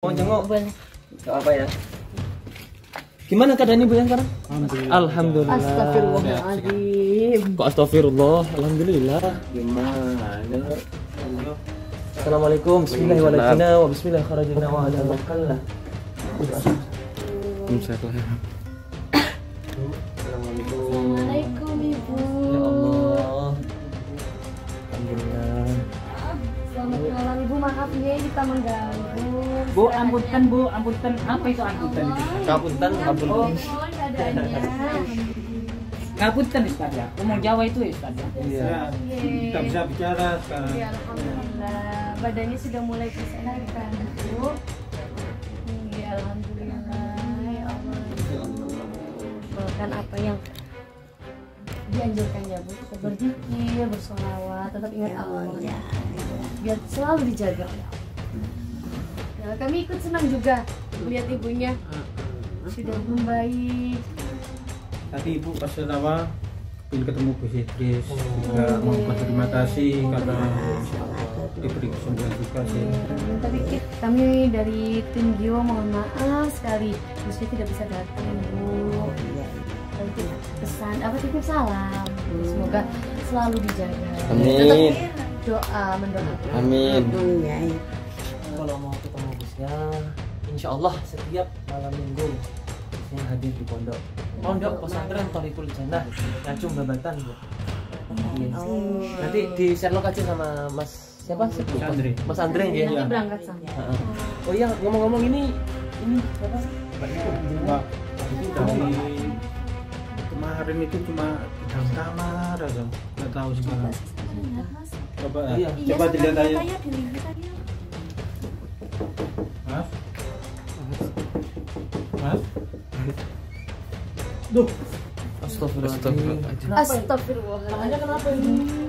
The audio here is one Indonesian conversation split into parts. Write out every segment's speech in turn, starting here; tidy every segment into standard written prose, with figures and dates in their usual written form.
Mau jenguk? Gak apa ya. Gimana keadaan ibu yang sekarang? Alhamdulillah. Alhamdulillah. Astagfirullahaladzim. Kok astagfirullah? Alhamdulillah. Gimana? Assalamualaikum. Bismillahirrahmanirrahim. Wa bismillahirrahmanirrahim. Wa ala makallah. Assalamualaikum ibu. Ya Allah. Alhamdulillah. Selamat malam ibu, maaf ya kita mengganggu. Bu, ampunten bu, ampunten. Apa itu ampunten itu? Kapunten, kapunten. Mohon keadaannya. Ngapunten Ustaz ya. Ngomong Jawa itu ya Ustaz ya. Iya. Kita bisa bicara sekarang. Ya, alhamdulillah. Badannya sudah mulai disehatkan bu. Ya, alhamdulillah. Ya Allah. Bahkan apa yang dianjurkan ya bu, berzikir, bersolawat, tetap ingat Allah ya, biar selalu dijaga. Ya, kami ikut senang juga melihat ibunya sudah membaik. Tadi ibu pas pertama ingin ketemu Gus Idris, juga mau berterima kasih karena diberi kesembuhan juga sih. Tapi kami dari tim Gio mohon maaf sekali, Gusnya tidak bisa datang bu. Nanti pesan apa titip salam, semoga selalu dijaga. Amin. Doa mendoakan. Amin. Ya. Kalau mau ketemu Gusnya, insya Allah setiap malam minggu Gusnya hadir di pondok pesantren Tholiqul Jannah, Ngajum Babatan bu. Iya. Nanti di Sherlock aja sama Mas siapa? Mas Andre. Mas Andre ya. Nanti berangkat sama. Oh iya, ngomong-ngomong ini apa? Mbak, itu dari kemarin itu cuma di dalam kamar aja, nggak tahu sekarang. Coba, Iya. coba dilihat aja. Mas, Mas, duh, Astagfirullahaladzim. Astagfirullahaladzim. Tangannya kenapa ini?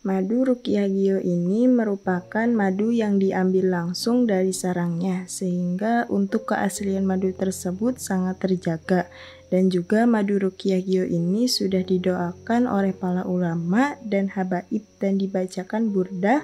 Madu Ruqyah Gio ini merupakan madu yang diambil langsung dari sarangnya, sehingga untuk keaslian madu tersebut sangat terjaga. Dan juga madu Ruqyah Gio ini sudah didoakan oleh para ulama dan habaib dan dibacakan burdah,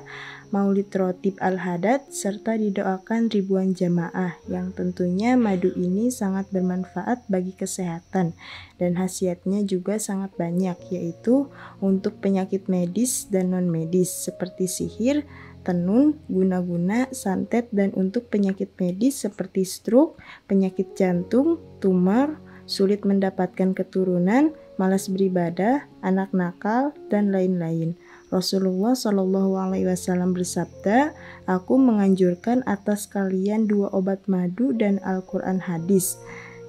maulid rotib al-hadad, serta didoakan ribuan jamaah, yang tentunya madu ini sangat bermanfaat bagi kesehatan dan khasiatnya juga sangat banyak, yaitu untuk penyakit medis dan non-medis seperti sihir, tenun, guna-guna, santet, dan untuk penyakit medis seperti stroke, penyakit jantung, tumor, sulit mendapatkan keturunan, malas beribadah, anak nakal, dan lain-lain. Rasulullah Shallallahu Alaihi Wasallam bersabda, "Aku menganjurkan atas kalian 2 obat madu dan Al-Quran hadis."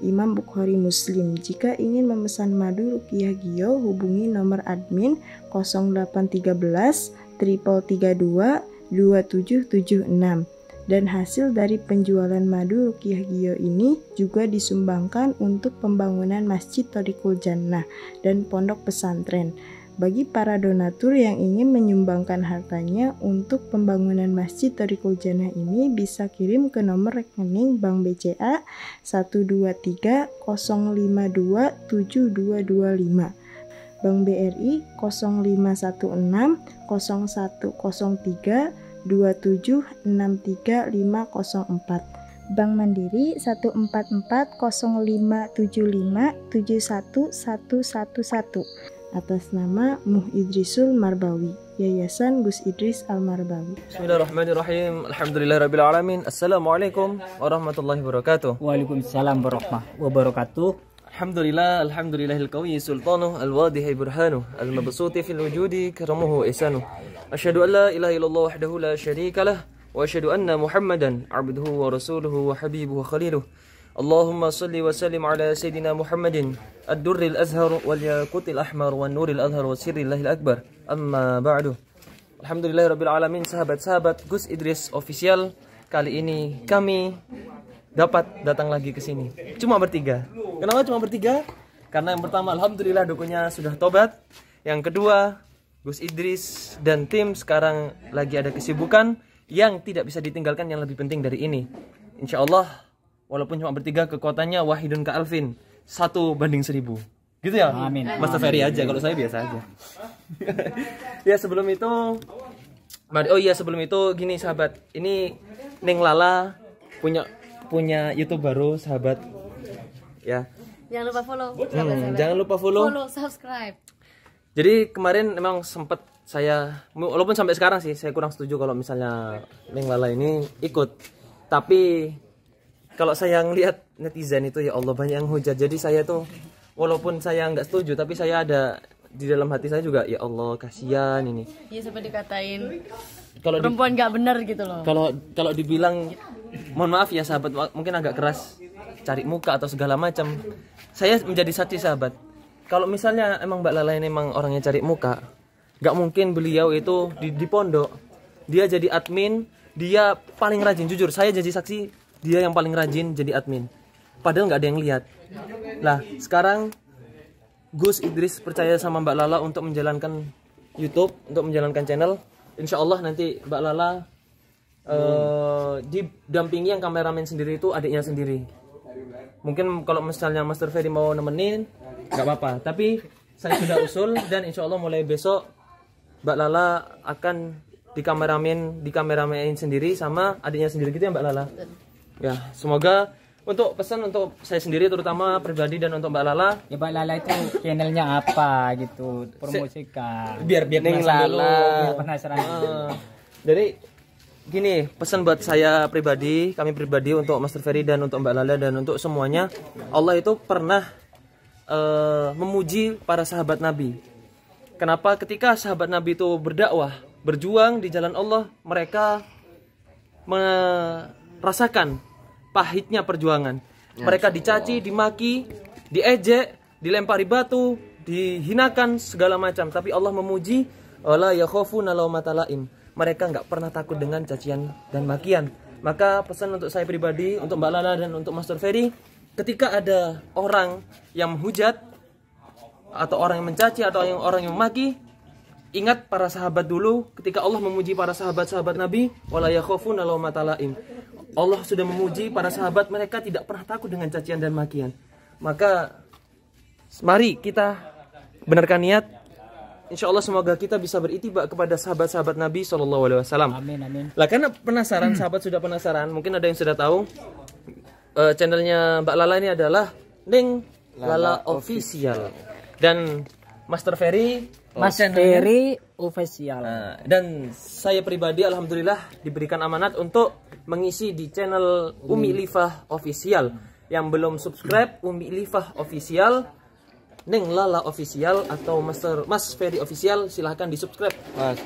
Imam Bukhari Muslim. Jika ingin memesan madu Ruqyah Gio, hubungi nomor admin 0813 332 2776. Dan hasil dari penjualan madu Ruqyah Gio ini juga disumbangkan untuk pembangunan Masjid Tholiqul Jannah dan pondok pesantren. Bagi para donatur yang ingin menyumbangkan hartanya untuk pembangunan Masjid Tholiqul Jannah ini bisa kirim ke nomor rekening Bank BCA 123 052 7225, Bank BRI 0516 0103 2763504, Bank Mandiri 144 0575 71111, atas nama Muh Idrisul Marbawi, Yayasan Gus Idris Al-Marbawi. Bismillahirrahmanirrahim. Alhamdulillahirabbil alamin. Assalamualaikum warahmatullahi wabarakatuh. Waalaikumsalam warahmatullahi wabarakatuh. Alhamdulillahil qawiyyi sultanuh al-wadihi burhanuh al-mabsuti fil wujudi karamuhu ihsanuh. Asyhadu an la ilaha illallah wahdahu la syarika lah wa asyhadu anna Muhammadan abduhu wa rasuluhu wa habibuhu wa khaliluh. Allahumma salli wa sallim ala sayyidina Muhammadin ad-durril azhar wal yaqutil ahmar wan nuril azhar wa sirrillahil akbar. Amma ba'du. Alhamdulillahirabbil alamin, sahabat-sahabat Gus Idris Official. Kali ini kami dapat datang lagi ke sini. Cuma bertiga. Kenapa cuma bertiga? Karena yang pertama, alhamdulillah dukunya sudah tobat. Yang kedua, Gus Idris dan tim sekarang lagi ada kesibukan yang tidak bisa ditinggalkan, yang lebih penting dari ini. Insya Allah, walaupun cuma bertiga, kekuatannya wahidun ka alfin, 1 banding 1000. Gitu ya? Amin. Master Ferry aja, kalau saya biasa aja. Ya sebelum itu, oh iya sebelum itu gini sahabat, ini Neng Lala punya YouTube baru sahabat. Ya. Jangan lupa follow. Jangan lupa follow. Subscribe. Jadi kemarin memang sempet saya, walaupun sampai sekarang sih saya kurang setuju kalau misalnya Neng Lala ini ikut. Tapi kalau saya ngelihat netizen itu ya Allah banyak yang hujat. Jadi saya tuh walaupun saya nggak setuju tapi saya ada di dalam hati saya juga ya Allah kasihan ini. Iya sampai dikatain Kalau perempuan nggak benar gitu loh. kalau dibilang mohon maaf ya sahabat mungkin agak keras cari muka atau segala macam. Saya menjadi saksi sahabat. Kalau misalnya emang Mbak Lala ini emang orangnya cari muka, nggak mungkin beliau itu di pondok dia jadi admin, dia paling rajin. Jujur saya jadi saksi dia yang paling rajin jadi admin. Padahal nggak ada yang lihat. Lah sekarang Gus Idris percaya sama Mbak Lala untuk menjalankan YouTube, untuk menjalankan channel. Insya Allah nanti Mbak Lala didampingi yang kameramen sendiri itu adiknya sendiri. Mungkin kalau misalnya Master Ferry mau nemenin, nggak apa-apa. Tapi saya sudah usul dan insya Allah mulai besok Mbak Lala akan dikameramenin sendiri sama adiknya sendiri gitu ya Mbak Lala. Ya semoga untuk pesan untuk saya sendiri terutama pribadi dan untuk Mbak Lala. Ya Mbak Lala itu channelnya apa gitu, promosikan. Biar Neng penasaran Lala, dulu. biar penasaran. Jadi gini, pesan buat saya pribadi, kami pribadi untuk Master Ferry dan untuk Mbak Lala dan untuk semuanya, Allah itu pernah memuji para sahabat Nabi. Kenapa? Ketika sahabat Nabi itu berdakwah, berjuang di jalan Allah, mereka merasakan pahitnya perjuangan. Mereka dicaci, dimaki, diejek, dilempari batu, dihinakan segala macam. Tapi Allah memuji, wala yakhafuna laumata laim. Mereka nggak pernah takut dengan cacian dan makian. Maka pesan untuk saya pribadi, untuk Mbak Lala dan untuk Master Ferry, ketika ada orang yang menghujat atau orang yang mencaci atau orang yang memaki, ingat para sahabat dulu ketika Allah memuji para sahabat-sahabat Nabi, wala yakhafuna laumata laim. Allah sudah memuji para sahabat, mereka tidak pernah takut dengan cacian dan makian. Maka mari kita benarkan niat. Insya Allah semoga kita bisa beritibak kepada sahabat-sahabat Nabi SAW. Amin amin. Lah karena penasaran, sahabat sudah penasaran, mungkin ada yang sudah tahu channelnya Mbak Lala ini adalah Neng Lala Official dan Master Ferry Mas Ferry Official. dan saya pribadi alhamdulillah diberikan amanat untuk mengisi di channel Umi Lifah Official. Yang belum subscribe Umi Lifah Official, Neng Lala Official atau Mas Ferry Official, silahkan di subscribe.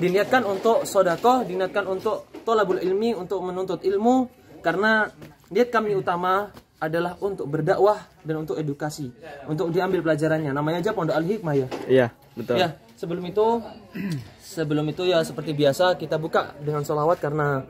Diniatkan untuk sodakoh, diniatkan untuk tolabul ilmi, untuk menuntut ilmu, karena niat kami utama adalah untuk berdakwah dan untuk edukasi, untuk diambil pelajarannya. Namanya aja Pondok Al Hikmah ya. Iya, betul. Ya, sebelum itu ya seperti biasa kita buka dengan sholawat, karena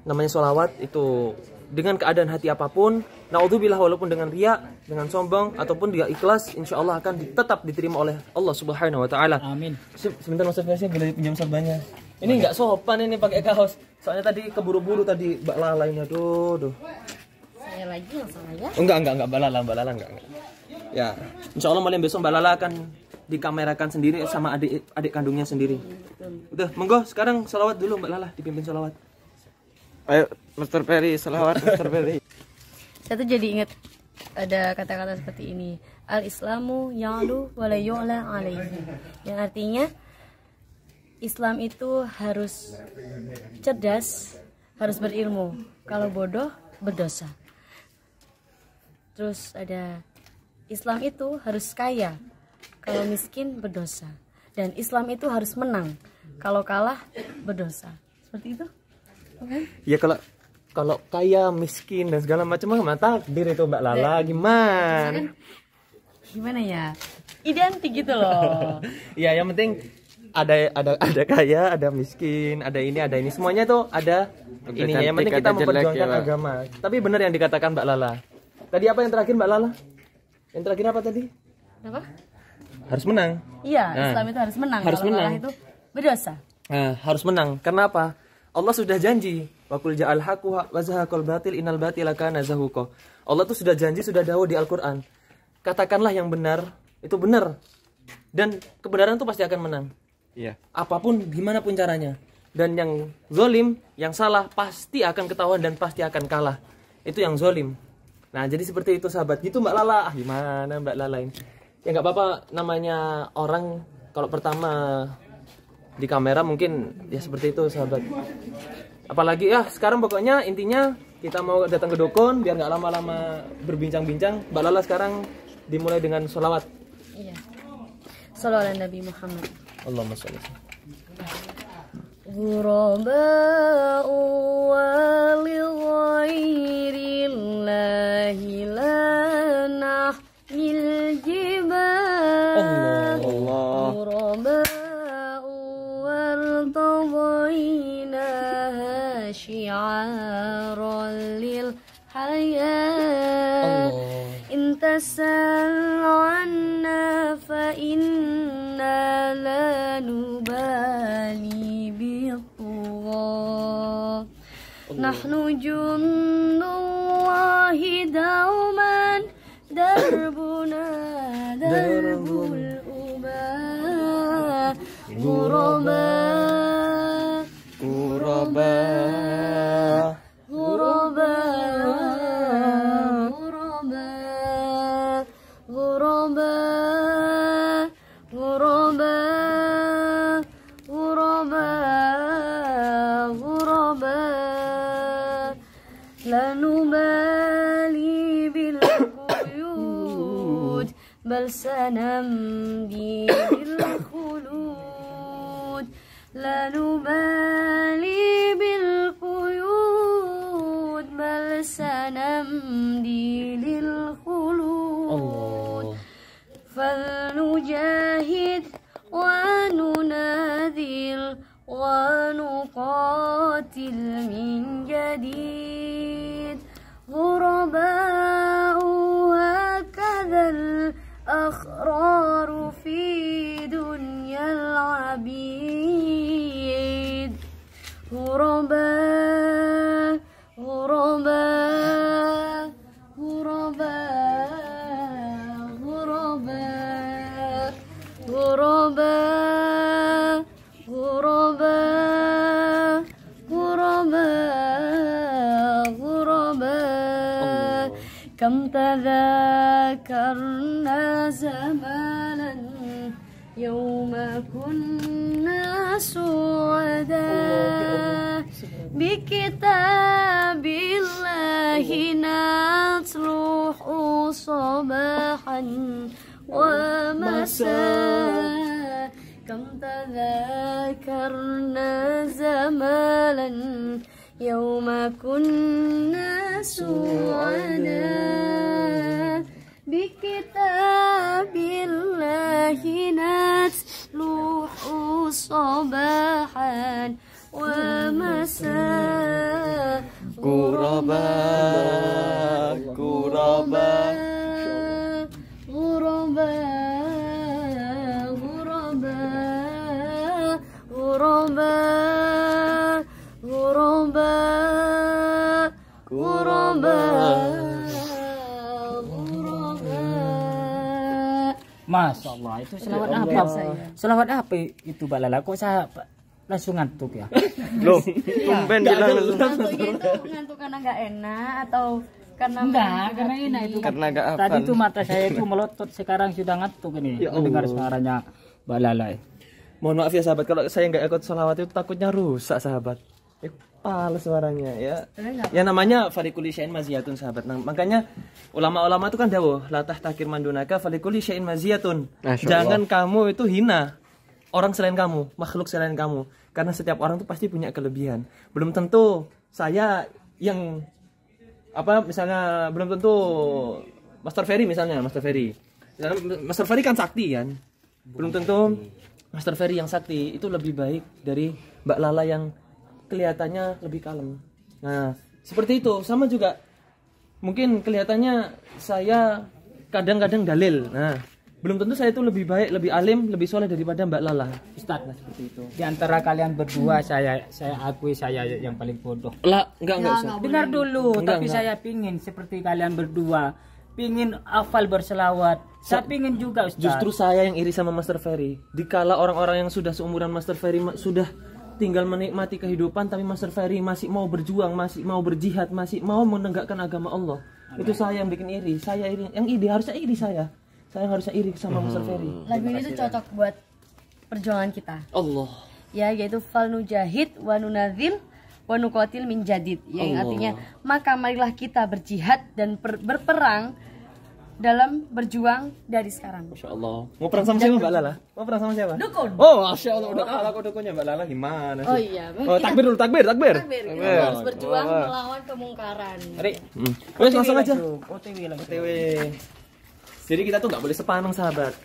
namanya sholawat itu dengan keadaan hati apapun, naudzubillah, walaupun dengan riya, dengan sombong ataupun dia ikhlas, insya Allah akan tetap diterima oleh Allah Subhanahu Wa Taala. Amin. Sebentar Mas Ferry, boleh pinjam sabanya. Ini nggak sopan ini pakai kaos. Soalnya tadi keburu-buru tadi Mbak Lala ini, aduh. Saya lagi yang salah ya. Enggak Mbak Lala enggak. Ya, insya Allah malam besok Mbak Lala akan dikamerakan sendiri sama adik kandungnya sendiri. Udah, monggo sekarang sholawat dulu Mbak Lala, dipimpin sholawat. Ayo, Master Ferry, salawat Master Ferry. Saya tuh jadi ingat ada kata-kata seperti ini. Al-Islamu ya'lu wa la yu'la alaihi. Yang artinya Islam itu harus cerdas, harus berilmu. Kalau bodoh, berdosa. Terus ada Islam itu harus kaya. Kalau miskin, berdosa. Dan Islam itu harus menang. Kalau kalah, berdosa. Seperti itu. Okay. Ya kalau kaya, miskin dan segala macam mah takdir itu Mbak Lala, gimana? Gimana ya? Identik gitu loh. Ya yang penting ada kaya, ada miskin, ada ini, semuanya tuh ada ininya. Yang penting kita memperjuangkan agama. Tapi benar yang dikatakan Mbak Lala. Tadi apa yang terakhir Mbak Lala? Yang terakhir apa tadi? Apa? Harus menang. Iya, Islam itu harus menang. Harus kalau menang. kalah itu berdosa. Harus menang. Kenapa? Allah sudah janji, wa qul ja'al haqqu wa zahaqal batil innal batila kana zahuqa. Allah tuh sudah janji, sudah dawuh di Al-Qur'an. Katakanlah yang benar itu benar. Dan kebenaran itu pasti akan menang. Iya. Apapun, gimana pun caranya. Dan yang zolim, yang salah pasti akan ketahuan dan pasti akan kalah. Itu yang zolim. Nah, jadi seperti itu sahabat. Gitu Mbak Lala. Gimana Mbak Lala ini? Ya nggak apa-apa, namanya orang kalau pertama di kamera mungkin ya seperti itu sahabat. Apalagi ya sekarang pokoknya intinya kita mau datang ke dukun biar nggak lama-lama berbincang-bincang. Mbak Lala sekarang dimulai dengan sholawat. Iya. Shallallahu Nabi Muhammad. Allahumma sholli. غرباء ولغير الله لا نحمل الجبال غرباء وارتضيناها شعارا للحياة إن تسأل عنا فإنا لا نبالي بالطغاة نحن جند الله دوما دربنا درب الأباء غرباء Kuraba. غرباء غرباء غرباء غرباء غرباء غرباء لا نبالي بالقيود بل سنمضي بالخلود لا نبالي بالقيود بل سنمضي للخلود فلنجاهد ونناذل ونقاتل من جديد غرباء هكذا الأخرار في دنيا العبيد غرباء غرباء غرباء غرباء غرباء غرباء غرباء غرباء كم تذاكرنا زمانا يوم كنا سعداء بكتاب الله نتلوح صباحا ومساء كم تذاكرنا زمانا يوم كنا سعداء بكتاب الله نتلوح صباحا ومساء Kuraba. Kuraba. غرباء غرباء غرباء غرباء غرباء Masya Allah, itu selawat apa? Selawat apa itu Mbak Lala? Kok saya langsung ngantuk ya? Loh, tumben bilang lu. Ngantuknya itu ngantuk karena nggak enak atau karena Enggak, karena enak itu. Karena gak Tadi hafal. itu mata saya itu melotot, sekarang sudah ngantuk ini. Ya Mendengar Allah. suaranya Mbak Lala. Mohon maaf ya sahabat, kalau saya nggak ikut sholawat itu takutnya rusak sahabat. Pales suaranya ya. Ya namanya farikuli syai'in maziyatun sahabat. Nah, makanya ulama-ulama itu kan dawuh, la tahtakir mandunaka farikuli syai'in maziyatun. Masya Jangan kamu itu hina orang selain kamu, makhluk selain kamu. Karena setiap orang itu pasti punya kelebihan. Belum tentu saya yang misalnya belum tentu Master Ferry misalnya, Master Ferry. Master Ferry kan sakti kan. Belum tentu Master Ferry yang sakti itu lebih baik dari Mbak Lala yang kelihatannya lebih kalem. Nah, seperti itu. Sama juga mungkin kelihatannya saya kadang-kadang dalil. Nah, belum tentu saya itu lebih baik, lebih alim, lebih soleh daripada Mbak Lala. Ustaz, Nah, seperti itu. di antara kalian berdua saya akui saya yang paling bodoh. Lah, enggak usah. Dengar dulu, Enggak, tapi enggak. saya pingin seperti kalian berdua pingin hafal berselawat. Saya pingin juga Ustaz. Justru saya yang iri sama Master Ferry. Dikala orang-orang yang sudah seumuran Master Ferry sudah tinggal menikmati kehidupan, tapi Master Ferry masih mau berjuang, masih mau berjihad, masih mau menegakkan agama Allah. Itu saya yang bikin iri. Saya iri, yang iri harusnya iri saya. Saya harusnya iri sama Master Ferry. Lagu ini tuh cocok buat perjuangan kita. Allah. Ya, yaitu fal nujahid wa nunadzil wa nuqatil min jadid, yang artinya maka marilah kita berjihad dan berperang dalam berjuang dari sekarang. Masya Allah. Mau perang sama siapa Mbak Lala? Mau perang sama siapa? Dukun. Oh, Masya Allah. Udah kalah kok dukunnya Mbak Lala gimana sih? Oh iya, Oh, takbir dulu, takbir. Takbir. Kita harus berjuang melawan kemungkaran. Mari. Wes langsung aja. OTW lagi. OTW. Jadi kita tuh nggak boleh sepaneng sahabat.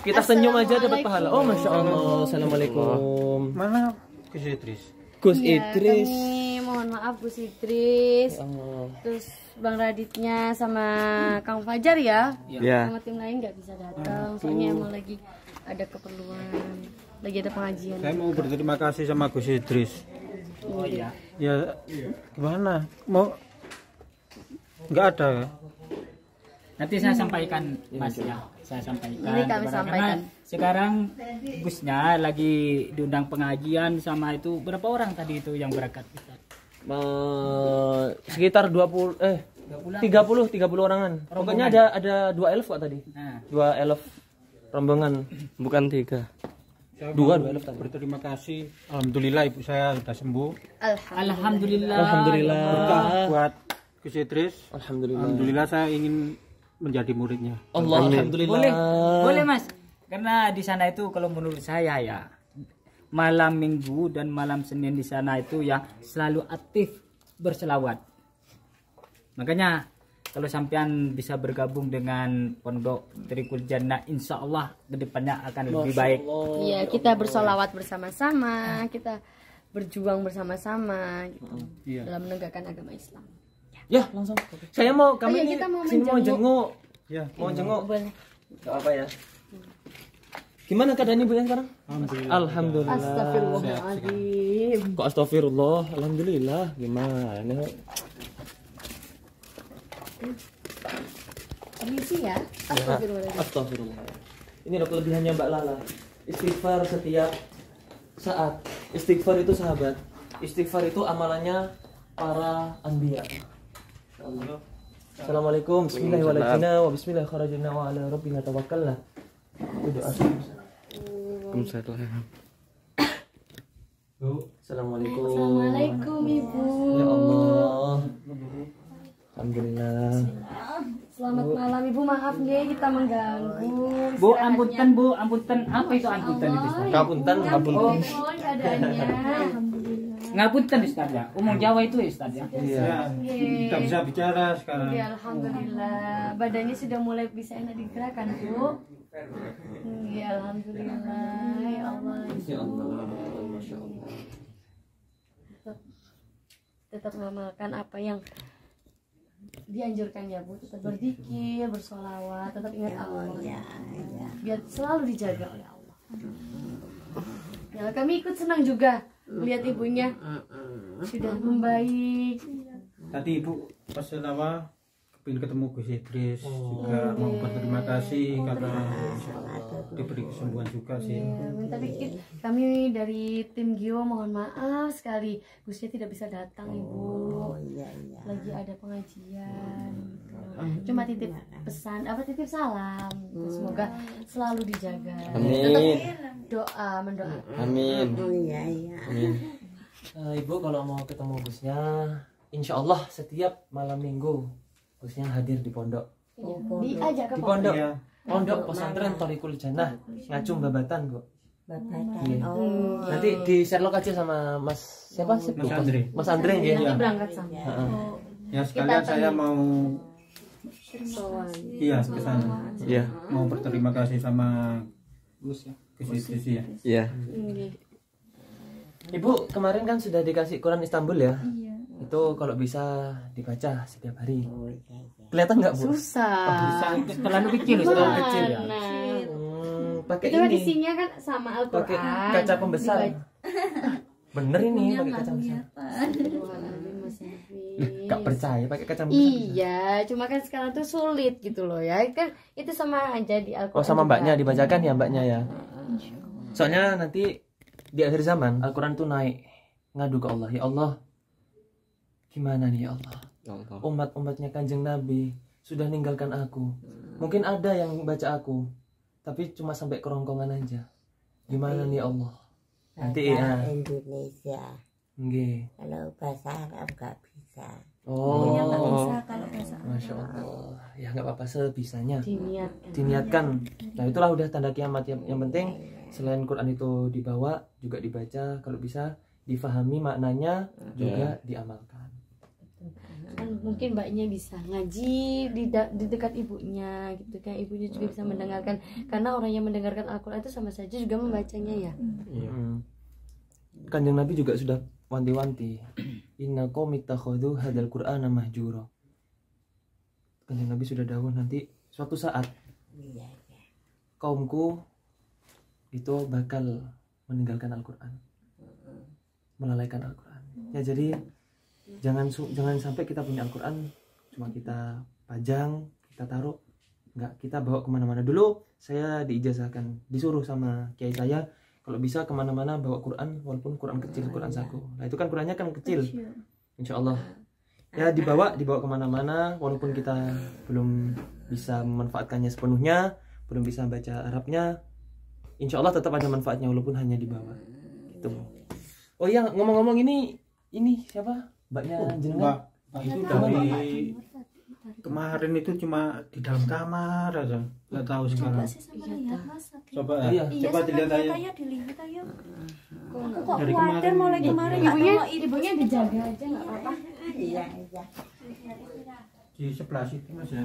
Kita senyum aja dapat pahala. Oh, Masya Allah. Assalamualaikum. Mana Gus Idris? Gus Ya, Idris. kami mohon maaf Gus Idris. Oh. Terus Bang Raditnya sama Kang Fajar ya. Ya. Sama tim lain nggak bisa datang. Soalnya emang lagi ada keperluan. Lagi ada pengajian. Saya mau berterima kasih sama Gus Idris. Oh iya. Ya gimana? Mau nggak ada ya? Nanti saya sampaikan Mas ya. Saya sampaikan. Ini kami kepada- sampaikan. karena sekarang Gusnya lagi diundang pengajian sama itu berapa orang tadi itu yang berangkat Ustaz? Sekitar 30 orangan. Pokoknya ada 2 elf kok tadi. Nah, 2 elf rombongan. Bukan 3. Saya Dua mau elf tadi. berterima kasih. Alhamdulillah ibu saya sudah sembuh. alhamdulillah. Alhamdulillah. Berkah buat Gus Idris. Alhamdulillah. Alhamdulillah saya ingin menjadi muridnya. Allah, alhamdulillah. Boleh Mas. Karena di sana itu kalau menurut saya ya malam Minggu dan malam Senin di sana itu ya selalu aktif berselawat. Makanya kalau sampean bisa bergabung dengan Pondok Trikul Jannah, insya Allah kedepannya akan lebih baik. Iya, kita bersolawat bersama-sama, kita berjuang bersama-sama gitu, dalam menegakkan agama Islam. Ya, langsung. Saya mau kami iya, ini kita mau sini mau menjenguk. jenguk. Ya. Mau jenguk. Boleh. Gak apa ya. Gimana keadaan ibu yang sekarang? Alhamdulillah. Alhamdulillah. Astagfirullahaladzim. Kok astagfirullah? Alhamdulillah. Gimana? Permisi ya. Astagfirullahaladzim. Astagfirullah. Ini loh kelebihannya Mbak Lala. Istighfar setiap saat. Istighfar itu sahabat. Istighfar itu amalannya para anbiya. Assalamualaikum. Bismillahirrahmanirrahim. Wa bismillah kharajna wa ala rabbina tawakkalna. Itu doa. Waalaikumsalam. Assalamualaikum. Assalamualaikum Ibu. Ya Allah. Alhamdulillah. Selamat malam Ibu, maaf nih kita mengganggu. Bu, ampunten Bu, ampunten. Apa itu ampunten itu Ustaz? Kapunten, kapunten. Mohon keadaannya. Alhamdulillah. Ngapunten Ustaz ya. Umum Jawa itu ya Ustaz ya. Ya, kita bisa bicara sekarang. Ya, alhamdulillah. Badannya sudah mulai bisa enak digerakkan, Bu. Ya, alhamdulillah. Ya Allah. Ya Allah. Masya Allah. Tetap mengamalkan apa yang dianjurkan ya Bu, tetap berzikir, bersolawat, tetap ingat Allah biar selalu dijaga oleh Allah. Ya, kami ikut senang juga melihat ibunya sudah membaik. Tadi ibu pas apa kepingin ketemu Gus Idris juga mau berterima kasih karena diberi kesembuhan juga sih. Tapi kami dari tim Gio mohon maaf sekali Gusnya tidak bisa datang Ibu. Lagi ada pengajian. Cuma titip pesan, titip salam. Semoga selalu dijaga. Amin. Doa, mendoakan. Amin. Amin. Ibu kalau mau ketemu Gusnya, insya Allah setiap malam minggu Gusnya hadir di pondok. Diajak ke Di pondok. Iya. Pondok pesantren Thoriqul Jannah, Ngacung Babatan, Bu. Iya. Oh. Nanti di Sherlock aja sama Mas siapa sih? Mas Andre. Mas Andre ya. Nanti berangkat sama. Ya sekalian saya mau Soan. iya ke sana. Iya. Mau berterima kasih sama Gus ya. Gus Idris ya. Iya. Ibu kemarin kan sudah dikasih Quran Istanbul ya? Iya. Itu kalau bisa dibaca setiap hari. Kelihatan nggak Bu? Susah. Terlalu kecil Ustaz. Mana? Kecil ya. Pakai Itu kan ini. isinya kan sama Pakai Al-Quran. kaca pembesar. Bener ini pakai kaca besar. Astagfirullahaladzim, Mas Yafi. Gak percaya pakai kacamata. Iya, cuma kan sekarang tuh sulit gitu loh ya. Kan itu sama aja di Al-Qur'an. Oh, sama juga. mbaknya dibacakan ya mbaknya ya. Soalnya nanti di akhir zaman Al-Qur'an tuh naik ngadu ke Allah. Ya Allah, gimana nih ya Allah? Umat-umatnya Kanjeng Nabi sudah ninggalkan aku. Mungkin ada yang baca aku, tapi cuma sampai kerongkongan aja. Gimana nih ya Allah? Nanti ya. Indonesia. Nggih. Kalau bahasa Arab nggak bisa. Oh. bisa kalau bahasa Arab. Masya Allah. Ya nggak apa-apa sebisanya. Diniatkan. Diniatkan. Nah itulah udah tanda kiamat. Yang penting selain Quran itu dibawa juga dibaca, kalau bisa difahami maknanya juga diamalkan. Kan mungkin mbaknya bisa ngaji di dekat ibunya gitu kan, ibunya juga bisa mendengarkan, karena orang yang mendengarkan Al-Qur'an itu sama saja juga membacanya ya. Kanjeng Nabi juga sudah wanti-wanti, inna qaumi takhadhu hadzal qur'ana mahjura. Kanjeng Nabi sudah dawuh nanti suatu saat kaumku itu bakal meninggalkan Al-Qur'an, melalaikan Al-Qur'an. Ya jadi jangan sampai kita punya Al-Quran cuma kita pajang, kita taruh, nggak kita bawa kemana-mana. Dulu saya diijazahkan, disuruh sama kiai saya kalau bisa kemana-mana bawa Quran, walaupun Quran kecil, Quran saku. Nah itu kan Qurannya kan kecil, insya Allah ya dibawa kemana-mana, walaupun kita belum bisa memanfaatkannya sepenuhnya, belum bisa baca Arabnya, insya Allah tetap ada manfaatnya walaupun hanya dibawa. Gitu. Oh iya, ngomong-ngomong ini siapa? Mbaknya jenengan? Mbak itu dari kemarin itu cuma di dalam kamar aja, nggak tahu sekarang. Coba Iya. Coba dilihat aja. Dilihat ayo. Aku Kok Dari khawatir kemarin. mulai kemarin nggak tahu ibunya dijaga aja nggak apa-apa. Iya, iya. Di sebelah situ mas ya,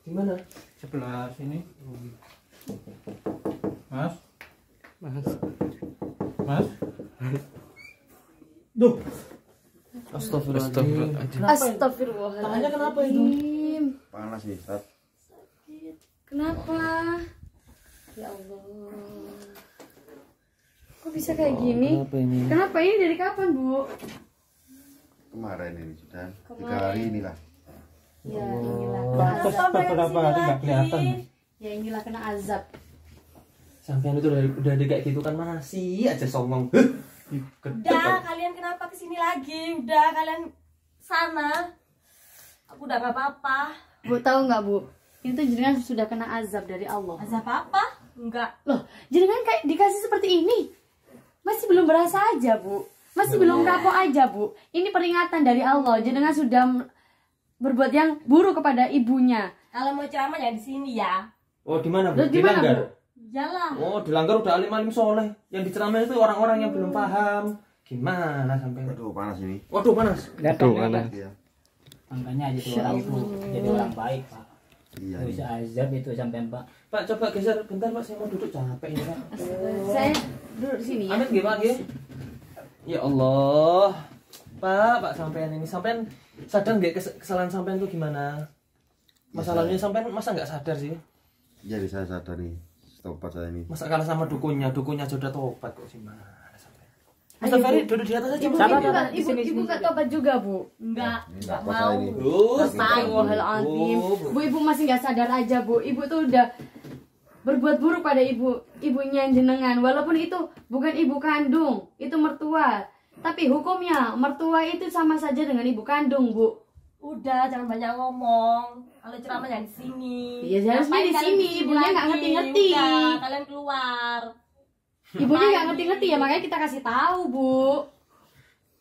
Gimana? sebelah sini. Mas. Duh, Astagfirullahaladzim. Astagfirullahaladzim. Tangannya kenapa itu? Panas nih, Ustaz. Kenapa? Ya Allah. Kok bisa kayak gini? Kenapa ini? Kenapa ini dari kapan, Bu? Kemarin ini sudah 3 Kemarin. hari inilah. Ya, inilah. pantas beberapa hari nggak kelihatan. Ya inilah kena azab. Sampean itu udah ada kayak gitu kan masih aja songong. Udah, kalian kenapa kesini lagi? Udah, kalian sana. Aku udah gak apa-apa. Bu tahu nggak, Bu? Itu jenengan sudah kena azab dari Allah. Azab apa? Enggak. Loh, jenengan kayak dikasih seperti ini. Masih belum berasa aja, Bu. Masih belum kapok aja, Bu. Ini peringatan dari Allah. Jenengan sudah berbuat yang buruk kepada ibunya. Kalau mau ceramah ya di sini ya. Oh di mana Bu? Loh, di mana, Langgar? Bu? Jalan. Oh di Langgar udah alim-alim soleh. Yang diceramain itu orang-orang yang belum paham. Gimana sampai? Aduh, panas ini. Waduh panas. Datang panas. Iya. Makanya jadi orang itu jadi orang baik pak. Iya. Nggak bisa azab itu sampai pak. Pak coba geser bentar Pak, saya mau duduk capek ini Pak. Saya duduk di sini ya. Amit gak Pak ya? Ya Allah. Pak sampean ini sampean sadar nggak kesalahan sampean itu gimana? Masalahnya sampean masa nggak sadar sih? Jadi saya sadar nih, tobat saya ini. Masa kalah sama dukunnya aja udah tobat kok sih mana sampean? Mas Ferry duduk di atas aja. Ibu, Sabar, ibu, Pak. ibu nggak tobat juga, Bu. Enggak. Ini Enggak tobat saya mau. ini. Astagfirullahaladzim. Bu, ibu masih nggak sadar aja, Bu. Ibu tuh udah berbuat buruk pada ibunya jenengan. Walaupun itu bukan ibu kandung, itu mertua. Tapi hukumnya mertua itu sama saja dengan ibu kandung, Bu. Udah, jangan banyak ngomong. Kalau ceramah yang di sini. Iya, harusnya di Ngapain sini. kalian Ibunya nggak lagi? ngerti-ngerti. Udah, kalian keluar. Ibunya nggak ngerti-ngerti ya, makanya kita kasih tahu, Bu.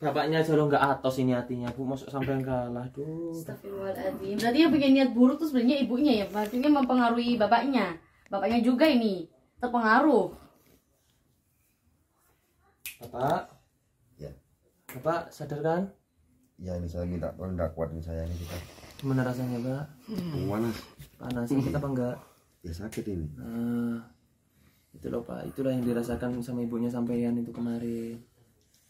Bapaknya aja lo nggak atos ini hatinya Bu, masuk sampean kalah. Duh. Astagfirullahaladzim. Berarti yang bikin niat buruk tuh sebenarnya ibunya ya, artinya mempengaruhi bapaknya. Bapaknya juga ini terpengaruh. Bapak. Ya. Bapak sadar kan? Ya ini saya minta tolong nggak kuat ini saya ini kita. Gimana rasanya Pak? Panas. Panas sakit apa enggak? Ya sakit ini. Nah, itu loh Pak, itulah yang dirasakan sama ibunya sampean itu kemarin.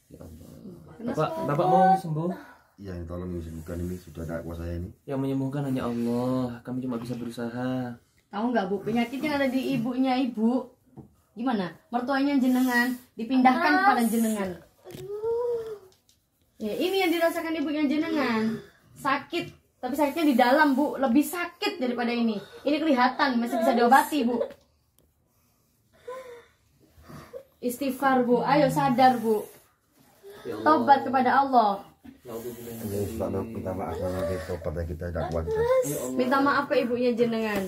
Ya Allah. Bapak mau sembuh? Ya ini tolong disembuhkan ini sudah nggak kuat saya ini. Yang menyembuhkan hanya Allah. Kami cuma bisa berusaha. Tahu nggak, Bu, penyakit yang ada di ibunya ibu gimana? Mertuanya jenengan dipindahkan kepada jenengan. Ya, ini yang dirasakan ibunya jenengan. Sakit, tapi sakitnya di dalam, Bu. Lebih sakit daripada ini. Ini kelihatan, masih bisa diobati, Bu. Istighfar, Bu. Ayo sadar, Bu. Tobat kepada Allah. Jadi sudah minta maaf karena tobatnya kita tidak kuat. Minta maaf ke ibunya jenengan.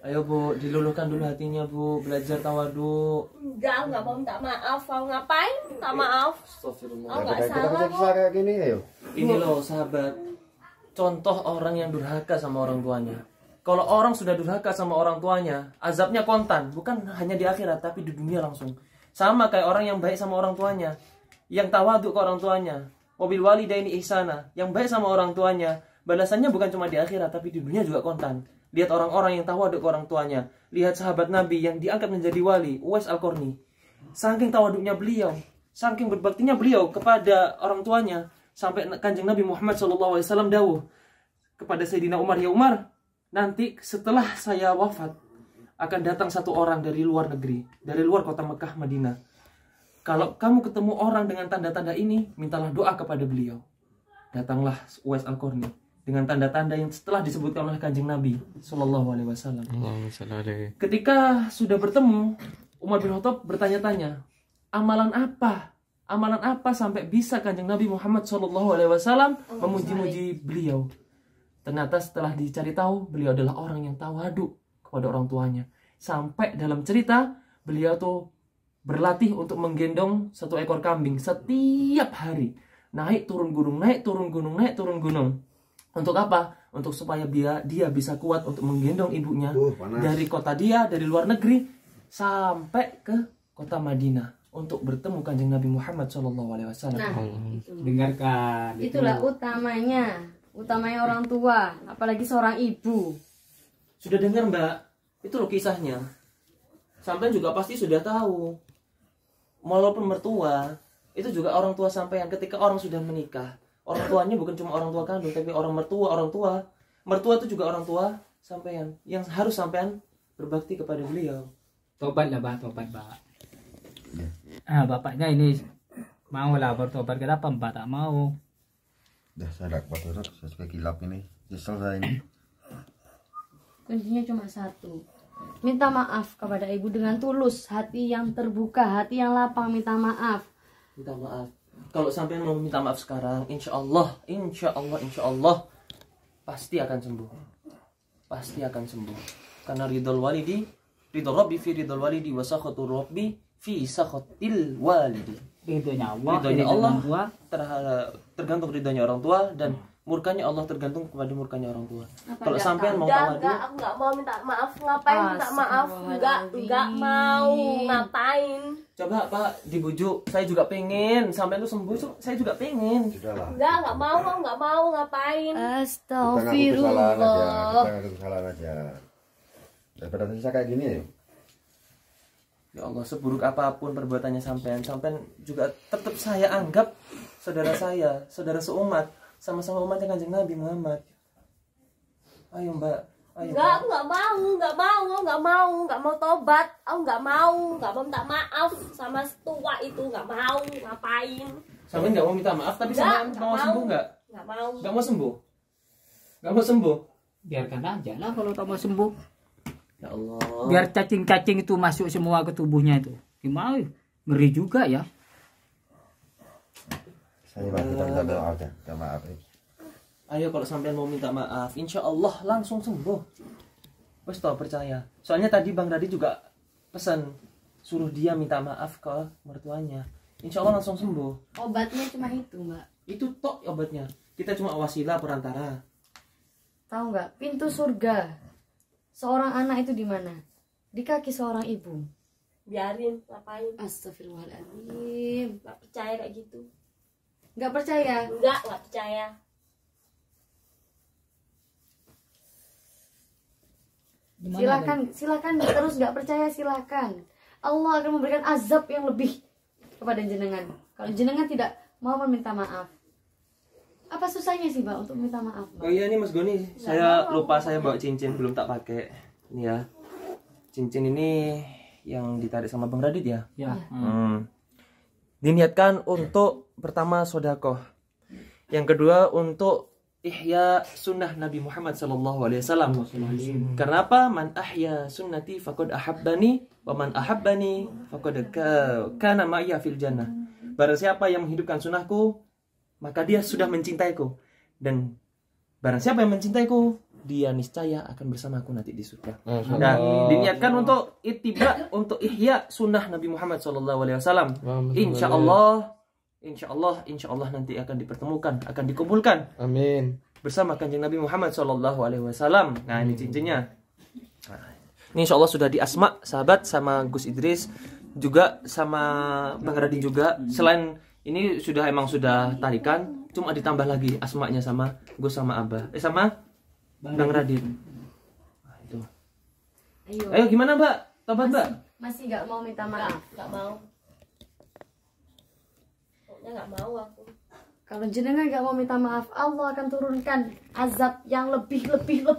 Ayo Bu, diluluhkan dulu hatinya Bu, belajar tawadu. Enggak mau minta maaf. Mau ngapain? Minta maaf. Astagfirullah. Oh, nggak Kita salah bisa kayak gini ayo. Ini loh sahabat, contoh orang yang durhaka sama orang tuanya. Kalau orang sudah durhaka sama orang tuanya, azabnya kontan, bukan hanya di akhirat tapi di dunia langsung. Sama kayak orang yang baik sama orang tuanya, yang tawaduk ke orang tuanya. Wabil walidaini ihsana, yang baik sama orang tuanya, balasannya bukan cuma di akhirat tapi di dunia juga kontan. Lihat orang-orang yang tawaduk ke orang tuanya. Lihat sahabat Nabi yang diangkat menjadi wali, Uwais Al-Qarni. Saking tawaduknya beliau, saking berbaktinya beliau kepada orang tuanya, sampai Kanjeng Nabi Muhammad SAW dawuh kepada Sayyidina Umar, ya Umar, nanti setelah saya wafat akan datang satu orang dari luar negeri, dari luar kota Mekah, Madinah. Kalau kamu ketemu orang dengan tanda-tanda ini, mintalah doa kepada beliau. Datanglah Uwais Al-Qarni dengan tanda-tanda yang setelah disebutkan oleh Kanjeng Nabi SAW. Ketika sudah bertemu, Umar bin Khattab bertanya-tanya, amalan apa sampai bisa Kanjeng Nabi Muhammad SAW memuji-muji beliau. Ternyata setelah dicari tahu, beliau adalah orang yang tawadu kepada orang tuanya. Sampai dalam cerita, beliau tuh berlatih untuk menggendong satu ekor kambing setiap hari. Naik turun gunung, naik turun gunung, naik turun gunung. Untuk apa? Untuk supaya dia bisa kuat untuk menggendong ibunya dari kota dia, dari luar negeri, sampai ke kota Madinah untuk bertemu Kanjeng Nabi Muhammad SAW. Nah, Dengarkan. itulah utamanya orang tua, apalagi seorang ibu. Sudah dengar Mbak? Itu loh kisahnya. Sampai juga pasti sudah tahu. Walaupun mertua, itu juga orang tua sampean ketika orang sudah menikah. Orang tuanya bukan cuma orang tua kandung, tapi orang tua. Mertua itu juga orang tua sampean, yang harus sampean berbakti kepada beliau. Tobat lah, tobat, Pak. Bapaknya ini mau lah bertobat, kenapa Mbak tak mau? Dah saya tidak kuat Ustaz, saya suka kilap ini. Nyesel saya ini. Kuncinya cuma satu. Minta maaf kepada ibu dengan tulus, hati yang terbuka, hati yang lapang, minta maaf. Minta maaf. Kalau sampean mau minta maaf sekarang, insya Allah, pasti akan sembuh. Pasti akan sembuh. Karena ridul Rabbi fi ridul walidi wa sakhatur Rabbi fi sakhatil walidi. Ridhonya Ridhonya Allah tua. tergantung ridhonya orang tua, dan murkanya Allah tergantung kepada murkanya orang tua. Kalau sampean mau tawadu, aku nggak mau minta maaf. Ngapain minta maaf? Nggak mau. Ngapain? coba Pak dibujuk. Saya juga pengen sampean tuh sembuh. Saya juga pengen. Sudahlah. Nggak mau. Ngapain? Astagfirullah. Kita ngaku kesalahan aja. Daripada sisa kayak gini ya. Ya Allah, seburuk apapun perbuatannya sampean juga tetap saya anggap saudara saya, saudara seumat, sama-sama umatnya Kanjeng Nabi Muhammad. Ayo Mbak, ayo. Aku nggak mau tobat. Aku nggak mau minta maaf sama tua itu, nggak mau. Ngapain? Sampean nggak mau minta maaf, tapi sampean mau sembuh nggak? Nggak mau. Nggak mau sembuh? Nggak mau sembuh? Biarkan aja lah kalau tak mau sembuh. Ya Allah. Biar cacing-cacing itu masuk semua ke tubuhnya itu. Gimana? Ngeri juga ya. Saya kita minta doa aja, minta maaf. Ayo kalau sampean mau minta maaf, insya Allah langsung sembuh. Wes tau percaya. Soalnya tadi Bang Radi juga pesan suruh dia minta maaf ke mertuanya. Insya Allah langsung sembuh. Obatnya cuma itu, Mbak. Itu tok obatnya. Kita cuma wasilah perantara. Tahu nggak? Pintu surga seorang anak itu di mana? Di kaki seorang ibu. Biarin, ngapain? Astagfirullahaladzim. Nggak percaya kayak gitu. Nggak percaya? Nggak percaya. Silakan terus nggak percaya, silakan. Allah akan memberikan azab yang lebih kepada jenengan kalau jenengan tidak mau meminta maaf. Apa susahnya sih Mbak untuk minta maaf, Mbak? Oh iya nih Mas Goni, saya lupa saya bawa cincin belum tak pakai. Ini ya. Cincin ini yang ditarik sama Bang Radit ya. Ya. Diniatkan untuk pertama sodakoh. Yang kedua untuk ihya sunnah Nabi Muhammad SAW. Karena apa? Man ahya sunnati faqad ahabbani wa man ahabbani faqad kana ma'iyya fil jannah. Barang siapa yang menghidupkan sunnahku, maka dia sudah mencintaiku. Dan barang siapa yang mencintaiku, dia niscaya akan bersamaku nanti di surga. Nah, diniatkan untuk ittiba, untuk ihya sunnah Nabi Muhammad SAW. Insya Allah nanti akan dipertemukan, akan dikumpulkan. Amin. Bersama kanjeng Nabi Muhammad SAW. Nah, ini cincinnya. Nah, ini insya Allah sudah di Asma, sahabat, sama Gus Idris, juga sama Bang Radin juga. Selain ini emang sudah tarikan, cuma ditambah lagi Asmanya sama Gus sama Abah. Sama Bang Radin. Nah, itu. Ayo gimana Mbak? Tobat Mbak? Masih nggak mau minta maaf? Nggak mau. Pokoknya nggak mau aku. Kalau jenengan nggak mau minta maaf, Allah akan turunkan azab yang lebih pedih Nggak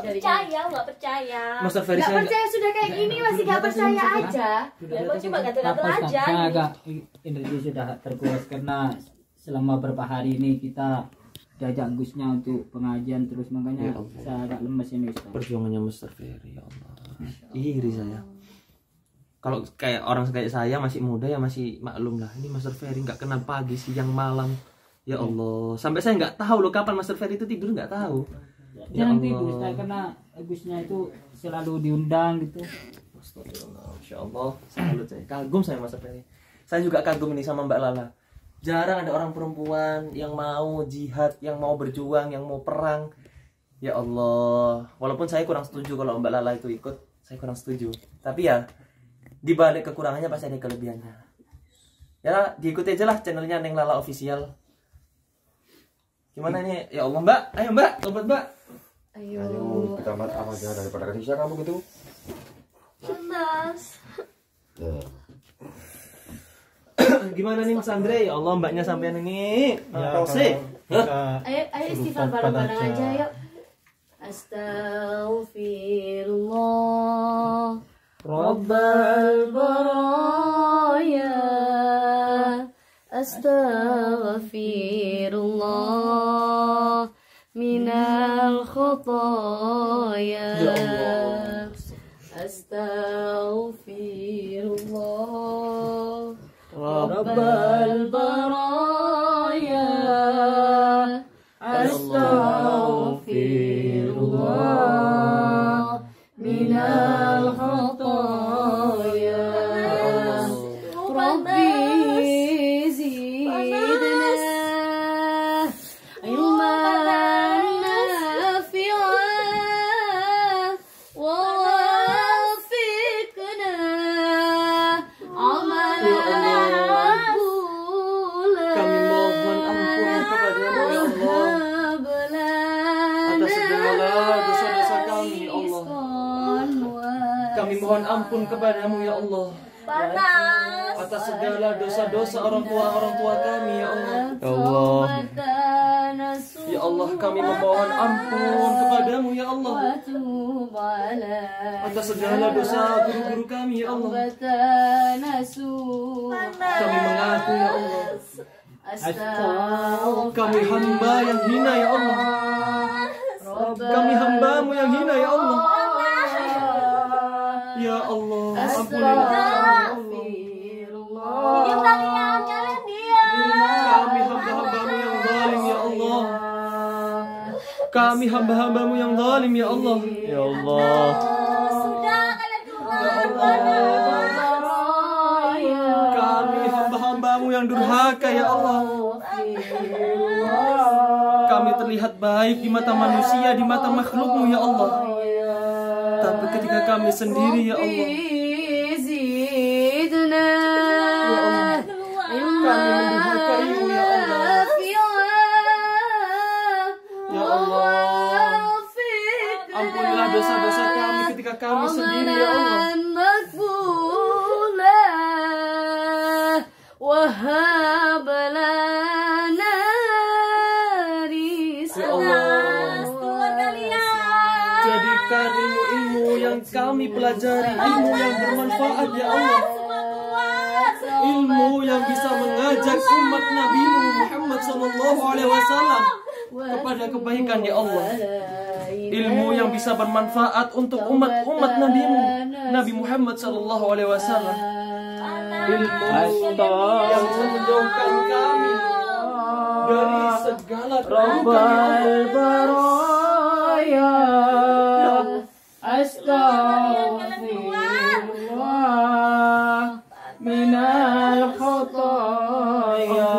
dari percaya, nggak percaya. Master Ferry Nggak percaya sudah kayak gini masih nggak percaya aja. Ya aku cuma gatel-gatel aja. Saya agak energi sudah terkuras karena selama beberapa hari ini kita diajak Gusnya untuk pengajian terus, makanya saya agak lemes ini Ustaz. Perjuangannya Master Ferry, ya Allah. Iri saya. Kalau kayak orang kayak saya masih muda ya masih maklum lah. Ini Master Ferry nggak kenal pagi, siang, malam. Ya Allah, sampai saya nggak tahu loh kapan Master Ferry itu tidur, nggak tahu. Ya Jarang Allah. tidur Ustaz, karena Gusnya itu selalu diundang gitu. Astagfirullah, Masya Allah, salut saya. Kagum saya Master Ferry. Saya juga kagum ini sama Mbak Lala. Jarang ada orang perempuan yang mau jihad, yang mau berjuang, yang mau perang. Ya Allah, walaupun saya kurang setuju kalau Mbak Lala itu ikut, saya kurang setuju. Tapi ya, di balik kekurangannya pasti ada kelebihannya. Ya, diikuti aja lah channelnya Neng Lala Official. Gimana nih? Ya Allah Mbak, ayo Mbak, tobat Mbak. Ayo. Kita maaf aja daripada Indonesia kamu gitu. Panas. Gimana nih Mas Andre? Ya Allah Mbaknya sampean ini. Rose. Ayo istighfar bareng-bareng aja yuk. Astaghfirullah Rabbal baraya. Astaghfirullah minal khotoya. Astaghfirullah Rabbal baraya. Astaghfirullah minal khotoya. Rabbi zidna ilman nafi'an wa wafiqna amalan Kami mohon ampun kepadamu ya Allah atas segala dosa-dosa kami ya Allah. Kami mohon ampun kepadamu ya Allah Panas. atas segala dosa-dosa orang tua kami ya Allah. Ya Allah. Ya Allah, kami memohon ampun kepadamu ya Allah atas segala dosa guru-guru kami ya Allah. Kami mengaku ya Allah, kami hamba yang hina ya Allah. Kami hambamu yang hina ya Allah. Ya Allah, ampunilah kami ya Allah. Diam kalian diam. Kami hamba-hambamu yang zalim ya Allah. Kami hamba-hambamu yang zalim ya Allah. Ya Allah. Sudah kalian keluar. Kami hamba-hambamu yang durhaka ya Allah. Kami terlihat baik di mata manusia, di mata makhlukmu ya Allah. Tapi ketika kami sendiri ya Allah, kami mendurhakaimu ya Allah. Ya Allah, ampunilah dosa-dosa kami ketika kami sendiri ya Allah. Wahab lana Ya Allah, Keluar kalian. jadikan ilmu-ilmu yang kami pelajari ilmu yang bermanfaat ya Allah. Semua keluar. ilmu yang bisa mengajak umat Nabi Muhammad SAW kepada kebaikan ya Allah. Ilmu yang bisa bermanfaat untuk umat Nabi Muhammad SAW. Ilmu yang bisa menjauhkan kami dari segala Rabbal baraya astaghfirullah minal khotaya.